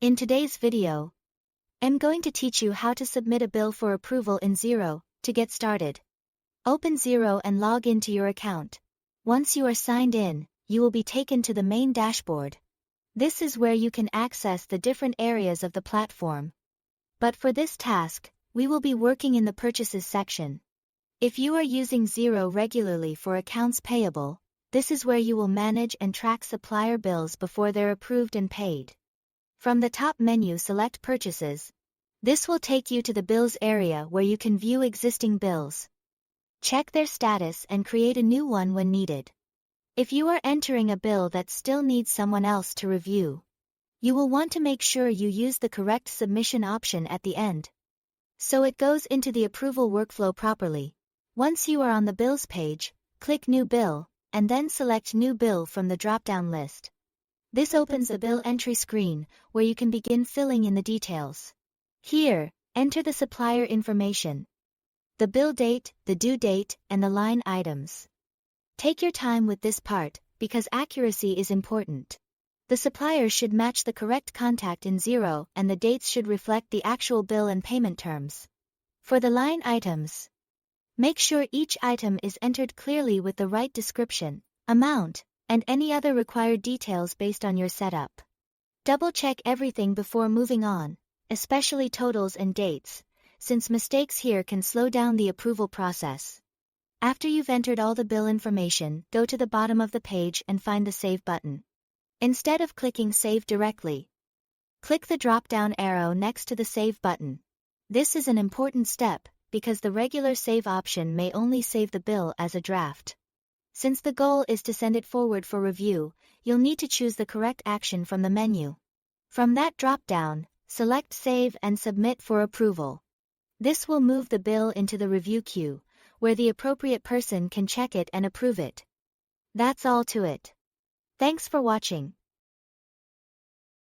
In today's video, I'm going to teach you how to submit a bill for approval in Xero. To get started, open Xero and log into your account. Once you are signed in, you will be taken to the main dashboard. This is where you can access the different areas of the platform. But for this task, we will be working in the purchases section. If you are using Xero regularly for accounts payable, this is where you will manage and track supplier bills before they're approved and paid. From the top menu, select Purchases. This will take you to the Bills area where you can view existing bills. Check their status and create a new one when needed. If you are entering a bill that still needs someone else to review, you will want to make sure you use the correct submission option at the end, so it goes into the approval workflow properly. Once you are on the Bills page, click New Bill, and then select New Bill from the drop-down list. This opens a bill entry screen, where you can begin filling in the details. Here, enter the supplier information, the bill date, the due date, and the line items. Take your time with this part, because accuracy is important. The supplier should match the correct contact in Xero, and the dates should reflect the actual bill and payment terms. For the line items, make sure each item is entered clearly with the right description, amount, and any other required details based on your setup. Double-check everything before moving on, especially totals and dates, since mistakes here can slow down the approval process. After you've entered all the bill information, go to the bottom of the page and find the Save button. Instead of clicking Save directly, click the drop-down arrow next to the Save button. This is an important step, because the regular save option may only save the bill as a draft. Since the goal is to send it forward for review, you'll need to choose the correct action from the menu. From that drop-down, select Save and Submit for approval. This will move the bill into the review queue, where the appropriate person can check it and approve it. That's all to it. Thanks for watching.